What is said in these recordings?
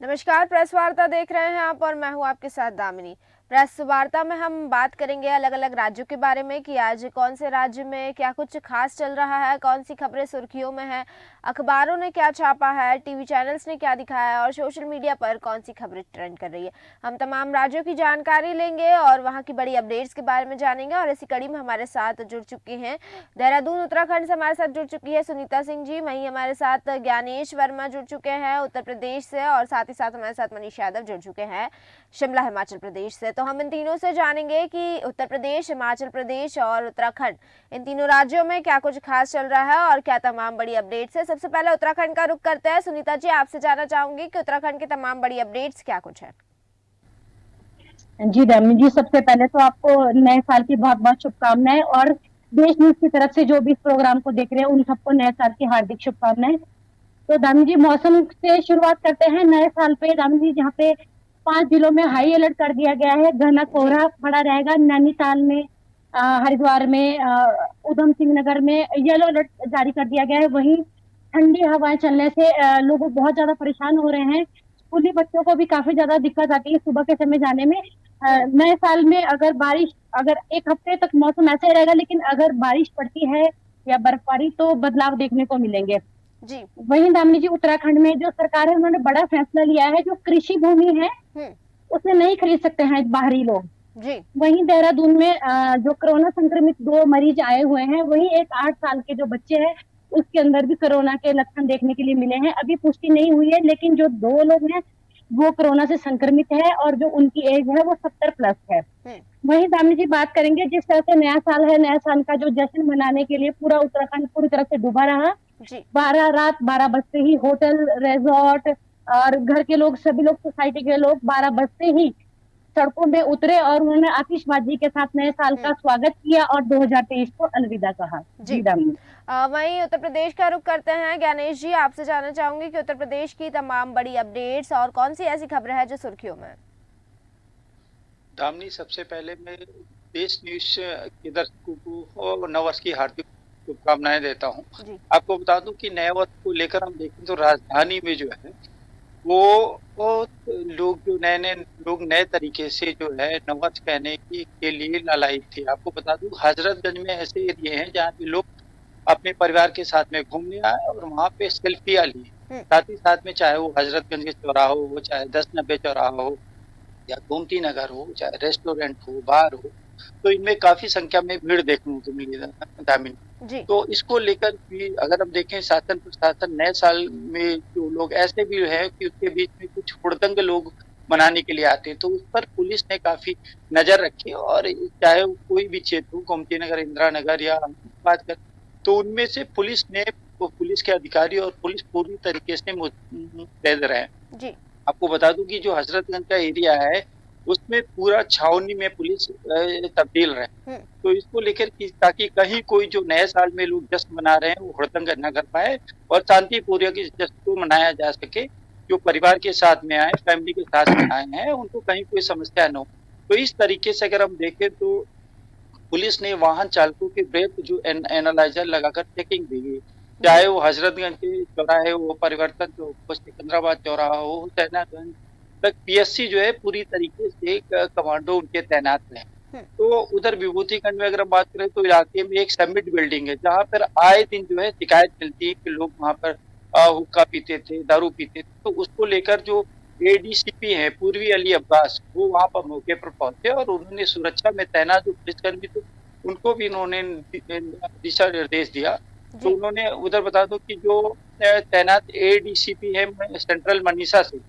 नमस्कार, प्रेस वार्ता देख रहे हैं आप और मैं हूं आपके साथ दामिनी। प्रेस वार्ता में हम बात करेंगे अलग अलग राज्यों के बारे में कि आज कौन से राज्य में क्या कुछ खास चल रहा है, कौन सी खबरें सुर्खियों में है, अखबारों ने क्या छापा है, टीवी चैनल्स ने क्या दिखाया है और सोशल मीडिया पर कौन सी खबरें ट्रेंड कर रही है। हम तमाम राज्यों की जानकारी लेंगे और वहां की बड़ी अपडेट्स के बारे में जानेंगे। और इसी कड़ी में हमारे साथ जुड़ चुकी हैं देहरादून उत्तराखंड से हमारे साथ जुड़ चुकी है सुनीता सिंह जी। वहीं हमारे साथ ज्ञानेश वर्मा जुड़ चुके हैं उत्तर प्रदेश से, और साथ ही साथ हमारे साथ मनीष यादव जुड़ चुके हैं शिमला हिमाचल प्रदेश से। तो हम इन तीनों से जानेंगे कि उत्तर प्रदेश, हिमाचल प्रदेश और उत्तराखंड, इन तीनों राज्यों में क्या कुछ खास चल रहा है और क्या तमाम बड़ी अपडेट्स है। सबसे पहले उत्तराखंड का रुख करते हैं। सुनीता जी, आपसे जानना चाहूंगी कि उत्तराखंड की तमाम बड़ी अपडेट्स क्या कुछ है। जी दामिनी जी, सबसे पहले तो आपको नए साल की बहुत बहुत शुभकामनाएं। और देश न्यूज की तरफ से जो भी इस प्रोग्राम को देख रहे हैं उन सबको नए साल की हार्दिक शुभकामनाएं। तो दामिनी जी, मौसम से शुरुआत करते हैं। नए साल पे दामिनी जी, जहाँ पे 5 जिलों में हाई अलर्ट कर दिया गया है। घना जी। कोहरा पड़ा रहेगा। नैनीताल में, हरिद्वार में, उधम सिंह नगर में येलो अलर्ट जारी कर दिया गया है। वहीं ठंडी हवाएं चलने से लोग बहुत ज्यादा परेशान हो रहे हैं। स्कूली बच्चों को भी काफी ज्यादा दिक्कत आती है सुबह के समय जाने में। हम्म। नए साल में अगर एक हफ्ते तक मौसम ऐसा ही रहेगा, लेकिन अगर बारिश पड़ती है या बर्फबारी तो बदलाव देखने को मिलेंगे। जी। वहीं दामिनी जी, उत्तराखंड में जो सरकार है उन्होंने बड़ा फैसला लिया है। जो कृषि भूमि है हम्म। उसे नहीं खरीद सकते हैं बाहरी लोग। जी। वहीं देहरादून में जो कोरोना संक्रमित 2 मरीज आए हुए हैं, वहीं एक 8 साल के जो बच्चे हैं उसके अंदर भी कोरोना के लक्षण देखने के लिए मिले हैं। अभी पुष्टि नहीं हुई है, लेकिन जो 2 लोग हैं वो कोरोना से संक्रमित है और जो उनकी एज है वो 70+ है। हम्म। वहीं दामिनी जी, बात करेंगे जिस तरह से नया साल है, नया साल का जो जश्न मनाने के लिए पूरा उत्तराखंड पूरी तरह से डूबा रहा। जी। 12 बजते ही होटल, रिजॉर्ट और घर के लोग, सभी लोग, सोसाइटी के लोग 12 बजते ही सड़कों में उतरे और उन्होंने आतिशबाजी के साथ नए साल का हम्म। स्वागत किया और 2023 को अलविदा कहा। जी। जी दामिनी। वहीं उत्तर प्रदेश का रुख करते हैं। ज्ञानेश जी, आपसे जानना चाहूंगी कि उत्तर प्रदेश की तमाम बड़ी अपडेट्स और कौन सी ऐसी खबरें हैं जो सुर्खियों में है। दामिनी, सबसे पहले मैं देश न्यूज के दर्शकों को और नववर्ष की हार्दिक शुभकामनाएं देता हूं। जी। आपको बता दूं कि नए वर्ष को लेकर हम देखें तो राजधानी में जो है वो बहुत लोग, जो नए नए लोग नए तरीके से जो है नववर्ष कहने की के लिए लालायित थे। आपको बता दूं, हजरतगंज में ऐसे एरिए हैं जहाँ पे लोग अपने परिवार के साथ में घूमने आए और वहाँ पे सेल्फियां ली। हम्म। साथ ही साथ में चाहे वो हजरतगंज के चौराहा हो, चाहे 10-90 चौराहा हो या गोमती नगर हो, चाहे रेस्टोरेंट हो, बार हो, तो इनमें काफी संख्या में भीड़ देखने को मिली दामिनी। जी। तो इसको लेकर भी अगर हम देखें, शासन प्रशासन नए साल में जो लोग ऐसे भी हैं कि उसके बीच में कुछ हुड़दंग लोग मनाने के लिए आते हैं, तो उस पर पुलिस ने काफी नजर रखी। और चाहे वो कोई भी क्षेत्र हो, गोमती नगर, इंदिरा नगर या हम बात करें, तो उनमें से पुलिस ने, पुलिस के अधिकारी और पुलिस पूरी तरीके से मुस्तैद रहे। जी। आपको बता दूं कि जो हजरतगंज का एरिया है उसमें पूरा छावनी में पुलिस तब्दील रहे। हम्म। तो इसको लेकर कि ताकि कहीं कोई जो नए साल में लोग जश्न मना रहे हैं वो हुड़दंग न कर पाए और शांतिपूर्वक इस जश्न को मनाया जा सके। जो परिवार के साथ में आए, फैमिली के साथ में आए हैं, उनको कहीं कोई समस्या न हो। तो इस तरीके से अगर हम देखें तो पुलिस ने वाहन चालकों के ब्रेथ जो एनालाइजर लगाकर चेकिंग दी। जी। चाहे वो हजरतगंज के चौराहे हो, परिवर्तन चौक हो, सिकंदराबाद चौराहा हो, हुसैनागंज तक पीएससी जो है पूरी तरीके से कमांडो उनके तैनात रहे। हम्म। तो उधर विभूतिखंड में अगर हम बात करें तो इलाके में एक समिट बिल्डिंग है जहाँ पर आए दिन जो है शिकायत मिलती है कि लोग वहाँ पर हुक्का पीते थे, दारू पीते थे। तो उसको लेकर जो एडीसीपी हैं पूर्वी अली अब्बास, वो वहाँ पर मौके पर पहुंचे और उन्होंने सुरक्षा में तैनात जो पुलिसकर्मी थे उनको भी उन्होंने दिशा निर्देश दिया। तो जी। उन्होंने उधर बता दो कि जो तैनात एडीसीपी है सेंट्रल मनीषा से,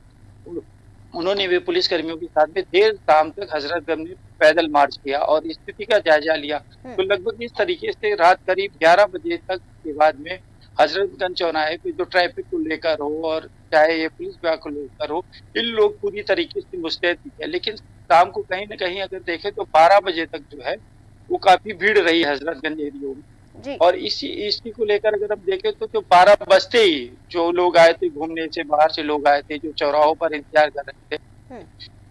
उन्होंने भी पुलिस कर्मियों के साथ में देर शाम तक हजरतगंज में पैदल मार्च किया और स्थिति का जायजा लिया। हम्म। तो लगभग इस तरीके से रात करीब 11 बजे तक के बाद में हजरतगंज चौराहे पे जो ट्रैफिक को लेकर हो और चाहे ये पुलिस विभाग को लेकर हो, इन लोग पूरी तरीके से मुस्तैद थे। लेकिन शाम को कहीं न कहीं अगर देखें तो 12 बजे तक जो है वो काफ़ी भीड़ रही हजरतगंज एरिया में। जी। और इसी को लेकर अगर हम देखें तो जो 12 बजते ही जो लोग आए थे घूमने से, बाहर से लोग आए थे जो चौराहों पर इंतजार कर रहे थे, हम्म।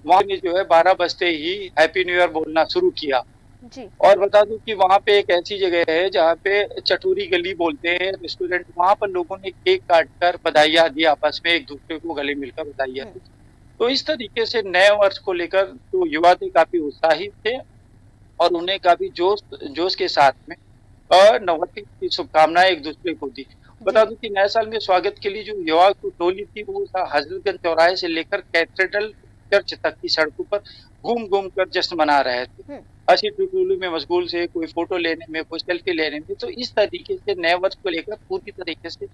वहां ने जो है 12 बजते ही हैप्पी न्यू ईयर बोलना शुरू किया। जी। और बता दूं कि वहां पे एक ऐसी जगह है जहाँ पे चटोरी गली बोलते हैं रेस्टोरेंट, वहां पर लोगों ने केक काट कर बधाइयां दी, आपस में एक दूसरे को गले मिलकर बधाइयां हुँ, दी। तो इस तरीके से नए वर्ष को लेकर जो युवा थे काफी उत्साहित थे और उन्हें काफी जोश जोश के साथ में नववर्ष की शुभकामनाएं एक दूसरे को दी। बता जी। दूं कि नए साल में स्वागत के लिए जो युवा की टोली थी वो हजरतगंज चौराहे से लेकर कैथेड्रल चर्च तक की सड़कों पर घूम घूम कर जश्न मना रहे थे। हुँ, हंसी ठिठोली में मशगूल से, कोई फोटो लेने में, कोई सेल्फी लेने में। तो इस तरीके से नए वर्ष को लेकर पूरी तरीके से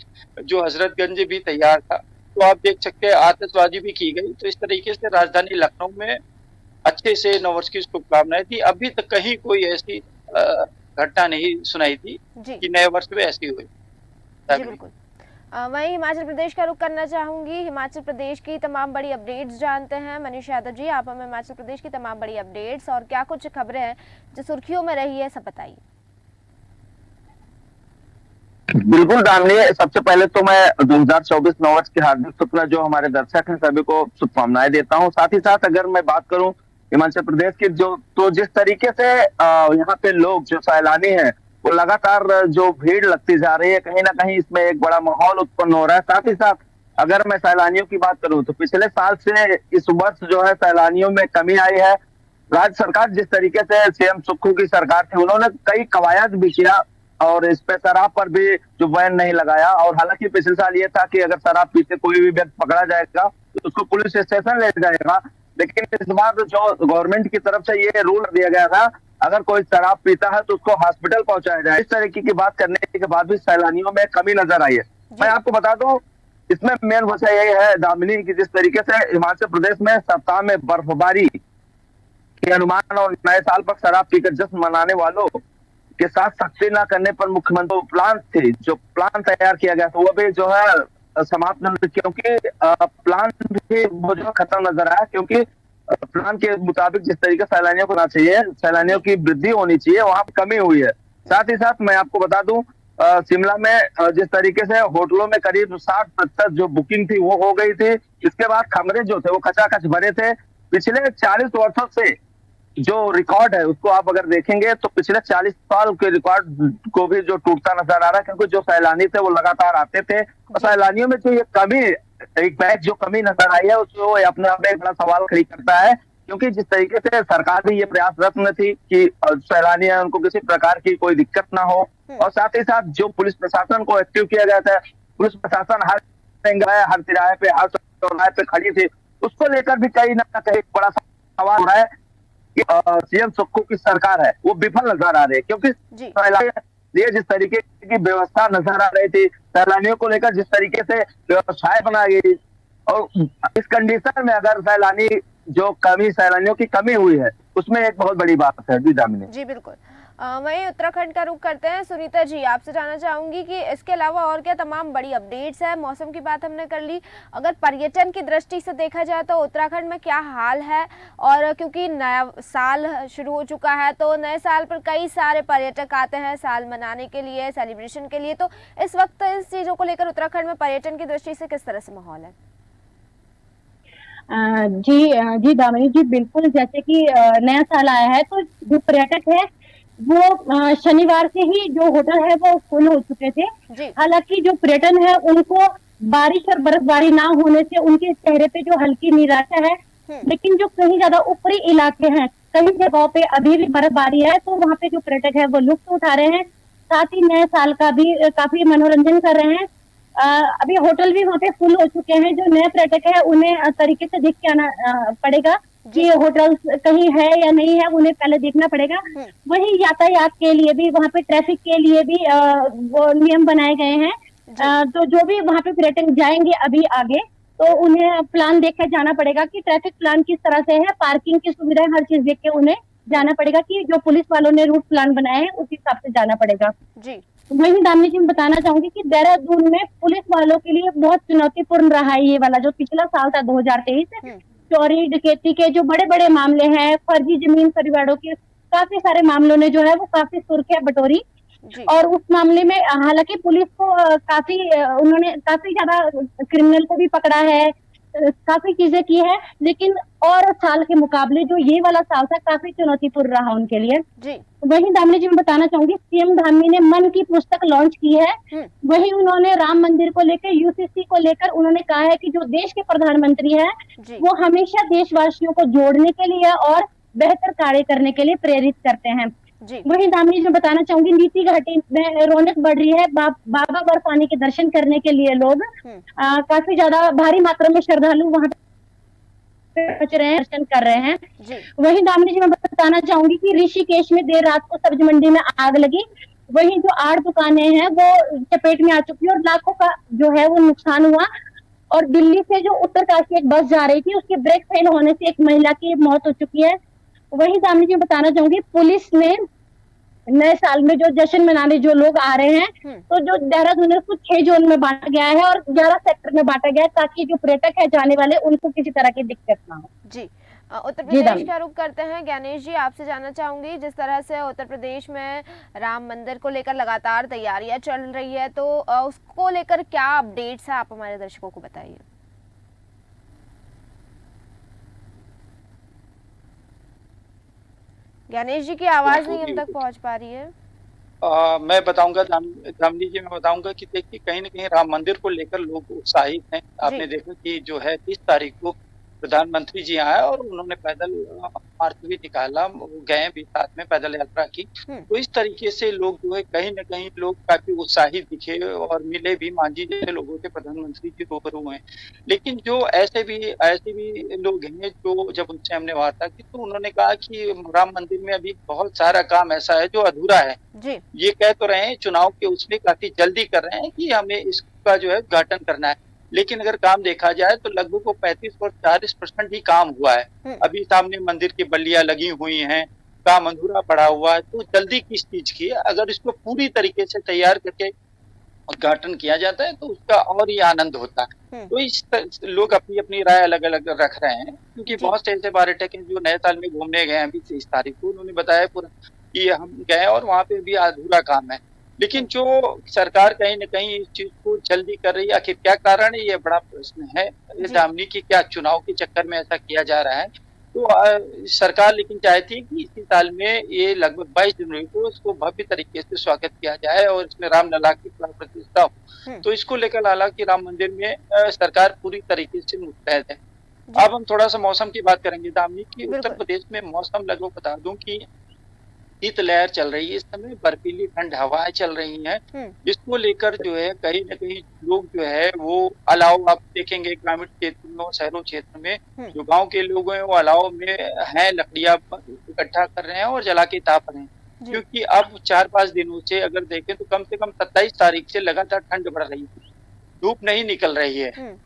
जो हजरतगंज भी तैयार था। तो आप देख सकते हैं आतिशबाजी भी की गई। तो इस तरीके से राजधानी लखनऊ में अच्छे से नववर्ष की शुभकामनाएं थी। अभी तक कहीं कोई ऐसी घटना नहीं सुनाई थी जी। कि नए वर्ष में ऐसी हुई। जी, बिल्कुल। वहीं हिमाचल प्रदेश का रुख करना चाहूँगी। हिमाचल प्रदेश की तमाम बड़ी अपडेट्स जानते हैं। मनीष यादव जी, आप हमें हिमाचल प्रदेश की तमाम बड़ी अपडेट्स और क्या कुछ खबरें हैं जो सुर्खियों में रही है, सब बताइए। बिल्कुल दामिनी, सबसे पहले तो मैं 2024 नववर्ष की हार्दिक शुभकामनाएं जो हमारे दर्शक हैं सभी को शुभकामनाएं देता हूं। साथ ही साथ अगर मैं बात करूं हिमाचल प्रदेश की, जो तो जिस तरीके से यहाँ पे लोग जो सैलानी हैं वो लगातार जो भीड़ लगती जा रही है, कहीं ना कहीं इसमें एक बड़ा माहौल उत्पन्न हो रहा है। साथ ही साथ अगर मैं सैलानियों की बात करूं तो पिछले साल से इस वर्ष जो है सैलानियों में कमी आई है। राज्य सरकार जिस तरीके से सीएम सुक्खू की सरकार थी, उन्होंने कई कवायद भी किया और इस पे शराब पर भी जो बैन नहीं लगाया। और हालांकि पिछले साल ये था कि अगर शराब पीते कोई भी व्यक्ति पकड़ा जाएगा तो उसको पुलिस स्टेशन ले जाएगा, लेकिन इस बार जो गवर्नमेंट की तरफ से ये रूल दिया गया था, अगर कोई शराब पीता है तो उसको हॉस्पिटल पहुंचाया जाए। इस तरीके की बात करने के बाद भी सैलानियों में कमी नजर आई है। मैं आपको बता दूं, इसमें मेन वजह यही है दामिनी की जिस तरीके से हिमाचल प्रदेश में सप्ताह में बर्फबारी के अनुमान और नए साल पर शराब पीकर जश्न मनाने वालों के साथ सख्ती न करने पर मुख्यमंत्री प्लान थे, जो प्लान तैयार किया गया था वो भी जो है समाप्त नहीं, क्योंकि प्लान भी वो जो खत्म नजर आया। क्योंकि प्लान के मुताबिक जिस तरीके से सैलानियों को ना चाहिए, सैलानियों की वृद्धि होनी चाहिए, वहां पर कमी हुई है। साथ ही साथ मैं आपको बता दूं शिमला में जिस तरीके से होटलों में करीब 60% जो बुकिंग थी वो हो गई थी। इसके बाद कमरे जो थे वो खचाखच भरे थे। पिछले 40 वर्षों से जो रिकॉर्ड है उसको आप अगर देखेंगे तो पिछले 40 साल के रिकॉर्ड को भी जो टूटता नजर आ रहा है, क्योंकि जो सैलानी थे वो लगातार आते थे और सैलानियों में जो ये कमी, एक बैग जो कमी नजर आई है उसको अपने आप में एक बड़ा सवाल खड़ी करता है। क्योंकि जिस तरीके से सरकार भी ये प्रयासरत में थी कि सैलानी है उनको किसी प्रकार की कोई दिक्कत ना हो, और साथ ही साथ जो पुलिस प्रशासन को एक्टिव किया गया था, पुलिस प्रशासन हर हर तिराहे पे हर चौराहे पे खड़ी थी, उसको लेकर भी कहीं ना कहीं बड़ा सवाल हो रहा है कि सीएम सुक्खू की सरकार है वो विफल नजर आ रही है। क्योंकि ये जिस तरीके की व्यवस्था नजर आ रही थी, सैलानियों को लेकर जिस तरीके से व्यवस्थाएं बनाई गई, और इस कंडीशन में अगर सैलानियों की कमी हुई है उसमें एक बहुत बड़ी बात है। जी दामिनी जी, बिल्कुल। वहीं उत्तराखंड का रुख करते हैं। सुनीता जी, आपसे जानना चाहूंगी कि इसके अलावा और क्या तमाम बड़ी अपडेट्स है। मौसम की बात हमने कर ली, अगर पर्यटन की दृष्टि से देखा जाए तो उत्तराखंड में क्या हाल है? और क्योंकि नया साल शुरू हो चुका है तो नए साल पर कई सारे पर्यटक आते हैं साल मनाने के लिए, सेलिब्रेशन के लिए, तो इस वक्त इस चीज़ों को लेकर उत्तराखंड में पर्यटन की दृष्टि से किस तरह से माहौल है? जी दामिनी जी, बिल्कुल। जैसे कि नया साल आया है तो जो पर्यटक है वो शनिवार से ही जो होटल है वो फुल हो चुके थे। हालांकि जो पर्यटन है उनको बारिश और बर्फबारी ना होने से उनके चेहरे पे जो हल्की निराशा है, लेकिन जो कहीं ज्यादा ऊपरी इलाके हैं कई जगहों पे अभी भी बर्फबारी है, तो वहाँ पे जो पर्यटक है वो लुत्फ उठा रहे हैं, साथ ही नए साल का भी काफी मनोरंजन कर रहे हैं। अभी होटल भी वहाँ पे फुल हो चुके हैं। जो नए पर्यटक है उन्हें तरीके से देख के आना पड़ेगा कि होटल कहीं है या नहीं है, उन्हें पहले देखना पड़ेगा। वही यातायात के लिए भी, वहाँ पे ट्रैफिक के लिए भी वो नियम बनाए गए हैं। तो जो भी वहाँ पे पर्यटक जाएंगे अभी आगे, तो उन्हें प्लान देख कर जाना पड़ेगा कि ट्रैफिक प्लान किस तरह से है, पार्किंग की सुविधाएं, हर चीज देख के उन्हें जाना पड़ेगा कि जो पुलिस वालों ने रूट प्लान बनाए हैं उस हिसाब से जाना पड़ेगा। जी वही दामिनी जी मैं बताना चाहूंगी कि देहरादून में पुलिस वालों के लिए बहुत चुनौतीपूर्ण रहा है ये वाला जो पिछला साल था 2023। चोरी डकैती के जो बड़े बड़े मामले हैं, फर्जी जमीन परिवारों के काफी सारे मामलों ने जो है वो काफी सुर्खियां बटोरी। और उस मामले में हालांकि पुलिस को उन्होंने काफी ज्यादा क्रिमिनल को भी पकड़ा है, काफी चीजें की है, लेकिन और साल के मुकाबले जो ये वाला साल था काफी चुनौतीपूर्ण रहा उनके लिए। जी। वहीं दामिनी जी मैं बताना चाहूंगी, सीएम धामी ने मन की पुस्तक लॉन्च की है। वहीं उन्होंने राम मंदिर को लेकर, यूसीसी को लेकर उन्होंने कहा है कि जो देश के प्रधानमंत्री हैं जी। वो हमेशा देशवासियों को जोड़ने के लिए और बेहतर कार्य करने के लिए प्रेरित करते हैं। जी। वहीं दामिनी जी मैं बताना चाहूंगी, नीति घाटी में रौनक बढ़ रही है। बाबा बर्फानी के दर्शन करने के लिए लोग काफी ज्यादा भारी मात्रा में श्रद्धालु वहां पहुंच रहे हैं, दर्शन कर रहे हैं। जी। वहीं दामिनी जी मैं बताना चाहूंगी कि ऋषिकेश में देर रात को सब्जी मंडी में आग लगी। वहीं जो 8 दुकानें हैं वो चपेट में आ चुकी है और लाखों का जो है वो नुकसान हुआ। और दिल्ली से जो उत्तरकाशी एक बस जा रही थी, उसके ब्रेक फेल होने से एक महिला की मौत हो चुकी है। वहीं दामिनी जी बताना चाहूंगी, पुलिस ने नए साल में जो जश्न मनाने जो लोग आ रहे हैं, तो जो देहरादून है उसको 6 जोन में बांटा गया है और 11 सेक्टर में बांटा गया है, ताकि जो पर्यटक है जाने वाले उनको किसी तरह की दिक्कत ना हो। जी। उत्तर प्रदेश का रुख करते हैं। ज्ञानेश जी, आपसे जानना चाहूंगी, जिस तरह से उत्तर प्रदेश में राम मंदिर को लेकर लगातार तैयारियां चल रही है, तो उसको लेकर क्या अपडेट्स है, आप हमारे दर्शकों को बताइए। ज्ञानेश जी की आवाज नहीं हम तक पहुंच पा रही है। मैं बताऊंगा दामिनी जी, मैं बताऊंगा कि देखिए कहीं ना कहीं राम मंदिर को लेकर लोग उत्साहित हैं। आपने देखा कि जो है 30 तारीख को प्रधानमंत्री जी आए और उन्होंने पैदल मार्च भी निकाला, गए भी साथ में, पैदल यात्रा की। तो इस तरीके से लोग जो है कहीं ना कहीं लोग काफी उत्साहित दिखे और मिले भी, मांझी जैसे लोगों से प्रधानमंत्री जी रूबरू हुए। लेकिन जो ऐसे भी लोग हैं जो जब उनसे हमने वार्ता की तो उन्होंने कहा कि राम मंदिर में अभी बहुत सारा काम ऐसा है जो अधूरा है। जी। ये कह तो रहे हैं चुनाव के उसमें काफी जल्दी कर रहे हैं कि हमें इसका जो है उद्घाटन करना है, लेकिन अगर काम देखा जाए तो लगभग वो 35 और 40% ही काम हुआ है। अभी सामने मंदिर की बल्लियां लगी हुई हैं, काम अधूरा पड़ा हुआ है। तो जल्दी किस चीज की है? अगर इसको पूरी तरीके से तैयार करके उद्घाटन किया जाता है तो उसका और ही आनंद होता है। तो इस लोग अपनी अपनी राय अलग अलग रख रहे हैं, क्योंकि बहुत से ऐसे पर्यटक हैं जो नए साल में घूमने गए हैं अभी 23 तारीख को, उन्होंने बताया पूरा कि हम गए और वहां पे भी अधूरा काम है। लेकिन जो सरकार कहीं न कहीं इस चीज को जल्दी कर रही है, आखिर क्या कारण है, ये बड़ा प्रश्न है। ये दामिनी की क्या चुनाव के चक्कर में ऐसा किया जा रहा है? तो सरकार लेकिन चाहती है कि इसी साल में ये लगभग 22 जनवरी को इसको भव्य तरीके से स्वागत किया जाए और इसमें रामलला की प्राण प्रतिष्ठा हो। तो इसको लेकर हालांकि राम मंदिर में सरकार पूरी तरीके से मुस्तैद है। अब हम थोड़ा सा मौसम की बात करेंगे दामिनी की। उत्तर प्रदेश में मौसम लगभग बता दूं कि शीतलहर चल रही है इस समय, बर्फीली ठंड हवाएं चल रही हैं। इसको लेकर जो है कहीं न कहीं लोग जो है वो अलाव, आप देखेंगे ग्रामीण क्षेत्र में और शहरों क्षेत्र में जो गांव के लोग हैं वो अलाव में हैं, लकड़ियां इकट्ठा कर रहे हैं और जला के ताप रहे हैं। क्योंकि अब 4-5 दिनों से अगर देखें तो कम से कम 27 तारीख से लगातार ठंड बढ़ रही है, धूप नहीं निकल रही है।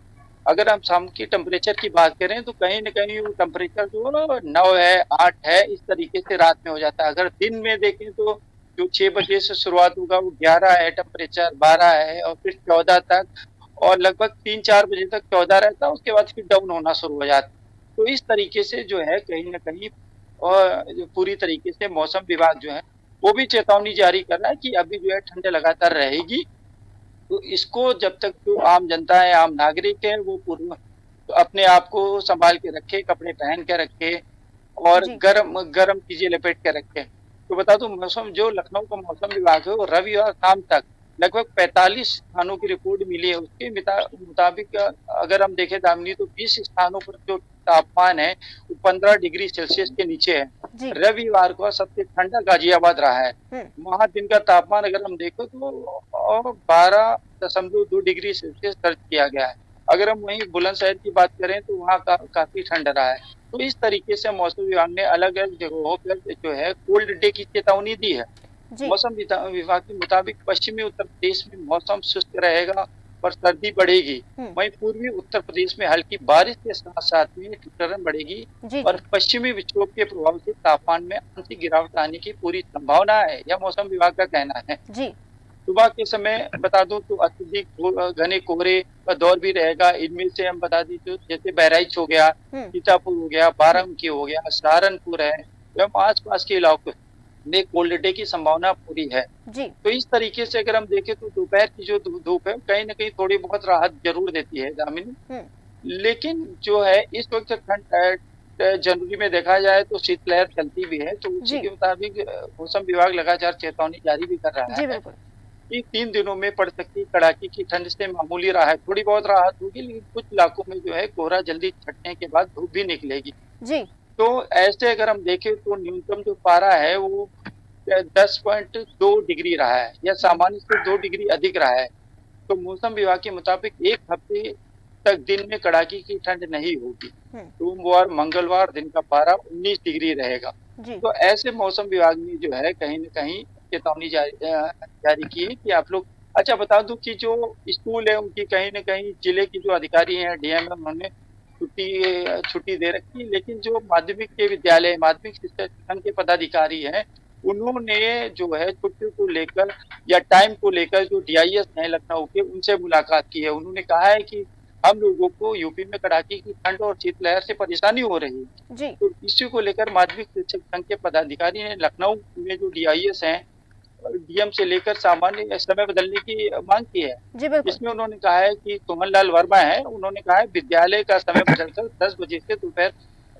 अगर हम शाम की टेम्परेचर की बात करें तो कहीं न कहीं वो टेम्परेचर जो 9 है, 8 है, इस तरीके से रात में हो जाता है। अगर दिन में देखें तो जो 6 बजे से शुरुआत होगा वो 11 है टेम्परेचर, 12 है और फिर 14 तक, और लगभग 3-4 बजे तक 14 रहता है, उसके बाद फिर डाउन होना शुरू हो जाता है। तो इस तरीके से जो है कहीं न कहीं और पूरी तरीके से मौसम विभाग जो है वो भी चेतावनी जारी कर रहा है कि अभी जो है ठंड लगातार रहेगी। तो इसको जब तक जो आम जनता है, आम नागरिक है, वो तो अपने आप को संभाल के रखे, कपड़े पहन के रखे और गरम चीजें लपेट के रखे। तो बता दूं मौसम, जो लखनऊ का मौसम विभाग है वो रविवार शाम तक लगभग 45 स्थानों की रिपोर्ट मिली है। उसके मुताबिक अगर हम देखें दामिनी तो 20 स्थानों पर जो तापमान है वो 15 डिग्री सेल्सियस के नीचे है। रविवार को सबसे ठंडा गाजियाबाद रहा है, वहां दिन का तापमान अगर हम देखें तो 12.2 डिग्री सेल्सियस दर्ज किया गया है। अगर हम वहीं बुलंदशहर की बात करें तो वहाँ काफी ठंड रहा है। तो इस तरीके से मौसम विभाग ने अलग अलग जगहों पर जो है कोल्ड डे की चेतावनी दी है। मौसम विभाग के मुताबिक पश्चिमी उत्तर प्रदेश में मौसम शुष्क रहेगा और सर्दी बढ़ेगी। वहीं पूर्वी उत्तर प्रदेश में हल्की बारिश के साथ साथ में ठंड बढ़ेगी और पश्चिमी विक्षोभ के प्रभाव से तापमान में आंशिक गिरावट आने की पूरी संभावना है, यह मौसम विभाग का कहना है। सुबह के समय बता दूं तो अत्यधिक घने कोहरे का दौर भी रहेगा। इनमें से हम बता दी तो जैसे बहराइच हो गया, सीतापुर हो गया, बाराबंकी हो गया, सहारनपुर है एवं आसपास के इलाकों में कोल्ड डे की संभावना पूरी है। तो इस तरीके से अगर हम देखें तो दोपहर की जो धूप है कहीं न कहीं थोड़ी बहुत राहत जरूर देती है दामिनी। लेकिन जो है इस वक्त ठंड जनवरी में देखा जाए तो शीतलहर चलती भी है, तो उसी जी के मुताबिक मौसम विभाग लगातार चेतावनी जारी भी कर रहा जी है बिल्कुल। कि 3 दिनों में पड़ सकती कड़ाके की ठंड से मामूली राहत, थोड़ी बहुत राहत होगी, लेकिन कुछ इलाकों में जो है कोहरा जल्दी छटने के बाद धूप भी निकलेगी। जी तो ऐसे अगर हम देखें तो न्यूनतम जो पारा है वो 10.2 डिग्री रहा है या सामान्य से 2 डिग्री अधिक रहा है। तो मौसम विभाग के मुताबिक 1 हफ्ते तक दिन में कड़ाके की ठंड नहीं होगी। सोमवार मंगलवार दिन का पारा 19 डिग्री रहेगा। जी तो ऐसे मौसम विभाग ने जो है कहीं न कहीं चेतावनी जारी की है कि आप लोग। अच्छा, बता दूं कि जो स्कूल है उनकी कहीं न कहीं जिले की जो अधिकारी हैं, डीएम है, उन्होंने छुट्टी दे रखी है, लेकिन जो माध्यमिक के विद्यालय, माध्यमिक शिक्षा संघ के पदाधिकारी हैं, उन्होंने जो है छुट्टी को लेकर या टाइम को लेकर जो डीआईएस हैं लखनऊ के, उनसे मुलाकात की है। उन्होंने कहा है कि हम लोगों को यूपी में कड़ाके की ठंड और शीतलहर से परेशानी हो रही है। जी तो इसी को लेकर माध्यमिक शिक्षक संघ के पदाधिकारी ने लखनऊ में जो डीआईएस हैं, डीएम से लेकर सामान्य समय बदलने की मांग की है। जी बिल्कुल। इसमें उन्होंने कहा है कि सोहन लाल वर्मा है, उन्होंने कहा है विद्यालय का समय बदलकर 10 बजे से दोपहर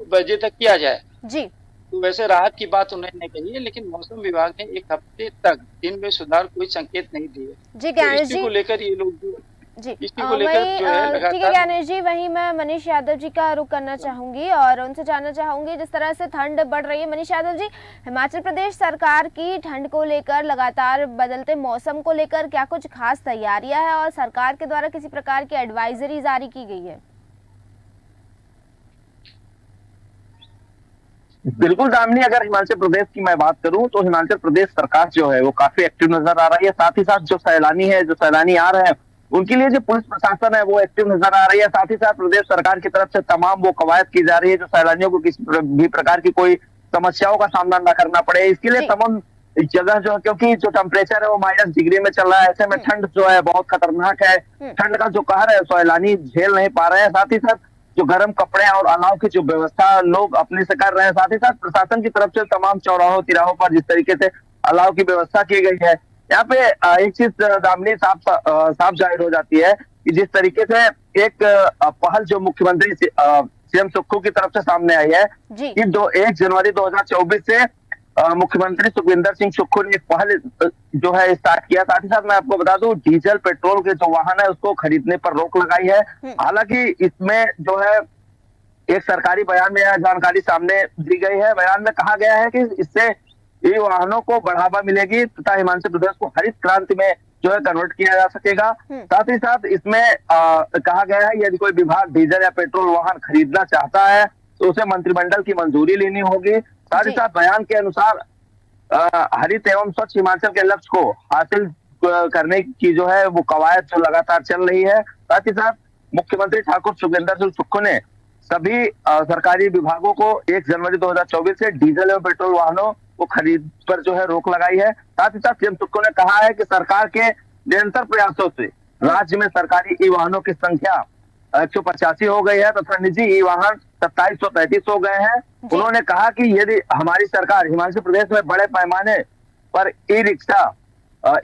बजे तक किया जाए। जी तो वैसे राहत की बात उन्होंने कही है, लेकिन मौसम विभाग ने 1 हफ्ते तक दिन में सुधार कोई संकेत नहीं दिए। जी तो ज्ञानेश इसी जी। को लेकर ये लोग जो जी इसी को लेकर वहीं जो है ठीक है लगातार। ज्ञानेश जी, वहीं मैं मनीष यादव जी का रुख करना चाहूंगी और उनसे जानना चाहूंगी, जिस तरह से ठंड बढ़ रही है, मनीष यादव जी, हिमाचल प्रदेश सरकार की ठंड को लेकर, लगातार बदलते मौसम को लेकर क्या कुछ खास तैयारियां हैं और सरकार के द्वारा किसी प्रकार की एडवाइजरी जारी की गई है? बिल्कुल दामिनी, अगर हिमाचल प्रदेश की मैं बात करूं तो हिमाचल प्रदेश सरकार जो है वो काफी एक्टिव नजर आ रही है। साथ ही साथ जो सैलानी आ रहे हैं उनके लिए जो पुलिस प्रशासन है वो एक्टिव नजर आ रही है। साथ ही साथ प्रदेश सरकार की तरफ से तमाम वो कवायद की जा रही है जो सैलानियों को किसी भी प्रकार की कोई समस्याओं का सामना न करना पड़े। इसके लिए जी तमाम जगह जो है, क्योंकि जो टेम्परेचर है वो -डिग्री में चल रहा है, ऐसे में ठंड जो है बहुत खतरनाक है। ठंड का जो कहर है सैलानी झेल नहीं पा रहे हैं। साथ ही साथ जो गर्म कपड़े और अलाव की जो व्यवस्था लोग अपने से कर रहे हैं, साथ ही साथ प्रशासन की तरफ से तमाम चौराहों तिराहों पर जिस तरीके से अलाव की व्यवस्था की गई है, यहाँ पे एक चीज दामिनी साफ जाहिर हो जाती है कि जिस तरीके से एक पहल जो मुख्यमंत्री सीएम सुक्खू की तरफ से सामने आई है जी कि 1 जनवरी 2024 से मुख्यमंत्री सुखविंदर सिंह सुक्खू ने एक पहल जो है स्टार्ट किया। साथ ही साथ मैं आपको बता दूं डीजल पेट्रोल के जो वाहन है उसको खरीदने पर रोक लगाई है। हालांकि इसमें जो है एक सरकारी बयान में यह जानकारी सामने दी गई है। बयान में कहा गया है कि इससे ई वाहनों को बढ़ावा मिलेगी तथा हिमाचल प्रदेश को हरित क्रांति में जो है कन्वर्ट किया जा सकेगा। साथ ही साथ इसमें कहा गया है यदि कोई विभाग डीजल या पेट्रोल वाहन खरीदना चाहता है तो उसे मंत्रिमंडल की मंजूरी लेनी होगी। साथ ही साथ बयान के अनुसार हरित एवं स्वच्छ हिमाचल के लक्ष्य को हासिल करने की जो है वो कवायद जो लगातार चल रही है। साथ ही साथ मुख्यमंत्री ठाकुर सुखविंदर सिंह सुक्खू ने सभी सरकारी विभागों को 1 जनवरी 2024 से डीजल एवं पेट्रोल वाहनों को खरीद पर जो है रोक लगाई है। साथ ही साथ सीएम सुक्खू ने कहा है कि सरकार के निरंतर प्रयासों से राज्य में सरकारी ई वाहनों की संख्या 185 हो गई है तथा निजी ई वाहन 2735 हो गए हैं। उन्होंने कहा कि यदि हमारी सरकार हिमाचल प्रदेश में बड़े पैमाने पर ई रिक्शा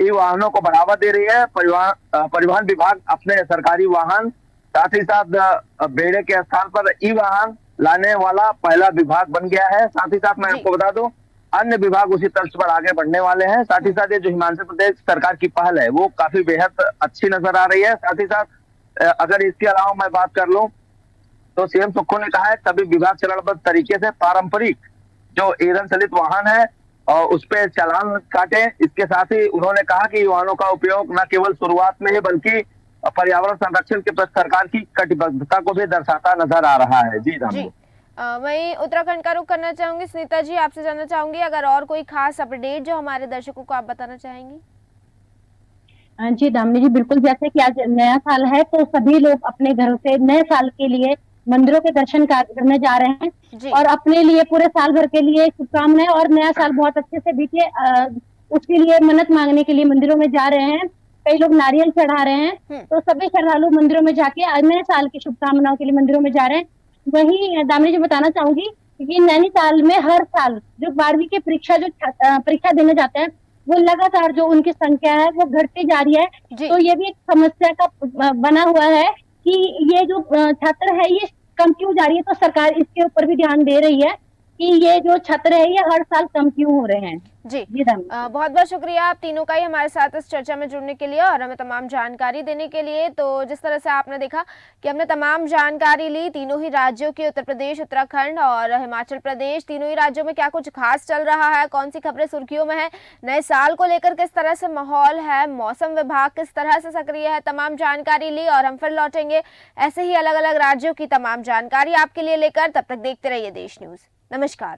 ई वाहनों को बढ़ावा दे रही है, परिवहन विभाग अपने सरकारी वाहन साथ ही साथ बेड़े के स्थान पर ई वाहन लाने वाला पहला विभाग बन गया है। साथ ही साथ मैं आपको बता दूं अन्य विभाग उसी तर्ज पर आगे बढ़ने वाले हैं। साथ ही साथ ये जो हिमाचल प्रदेश सरकार की पहल है वो काफी बेहद अच्छी नजर आ रही है। साथ ही साथ अगर इसके अलावा मैं बात कर लूं तो सीएम सुक्खू ने कहा है सभी विभाग चरणबद्ध तरीके से पारंपरिक जो ईंधन चलित वाहन है और उस पर चालान काटे। इसके साथ ही उन्होंने कहा कि वाहनों का उपयोग न केवल शुरुआत में ही बल्कि पर्यावरण संरक्षण के प्रति सरकार की कटिबद्धता को भी दर्शाता नजर आ रहा है। जी जी वहीं उत्तराखंड का रुख करना चाहूंगी। सुनीता जी, आपसे जानना चाहूंगी अगर और कोई खास अपडेट जो हमारे दर्शकों को आप बताना चाहेंगी। जी दामिनी जी, बिल्कुल। जैसे कि आज नया साल है तो सभी लोग अपने घरों से नए साल के लिए मंदिरों के दर्शन करने जा रहे हैं और अपने लिए पूरे साल भर के लिए शुभकामनाएं और नया साल बहुत अच्छे से बीते उसके लिए मन्नत मांगने के लिए मंदिरों में जा रहे हैं। कई लोग नारियल चढ़ा रहे हैं तो सभी श्रद्धालु मंदिरों में जाके नए साल की शुभकामनाओं के लिए मंदिरों में जा रहे हैं। वही दामिनी जी बताना चाहूंगी कि नैनीताल में हर साल जो 12वीं की परीक्षा देने जाते हैं वो लगातार जो उनकी संख्या है वो घटती जा रही है। तो ये भी एक समस्या का बना हुआ है कि ये जो छात्र है ये कम क्यों जा रही है, तो सरकार इसके ऊपर भी ध्यान दे रही है कि ये जो छात्र है ये हर साल कम क्यों हो रहे हैं। जी जी दामिनी। बहुत बहुत शुक्रिया आप तीनों का ही हमारे साथ इस चर्चा में जुड़ने के लिए और हमें तमाम जानकारी देने के लिए। तो जिस तरह से आपने देखा कि हमने तमाम जानकारी ली तीनों ही राज्यों की, उत्तर प्रदेश, उत्तराखंड और हिमाचल प्रदेश, तीनों ही राज्यों में क्या कुछ खास चल रहा है, कौन सी खबरें सुर्खियों में है, नए साल को लेकर किस तरह से माहौल है, मौसम विभाग किस तरह से सक्रिय है, तमाम जानकारी ली। और हम फिर लौटेंगे ऐसे ही अलग अलग राज्यों की तमाम जानकारी आपके लिए लेकर। तब तक देखते रहिए देश न्यूज। नमस्कार।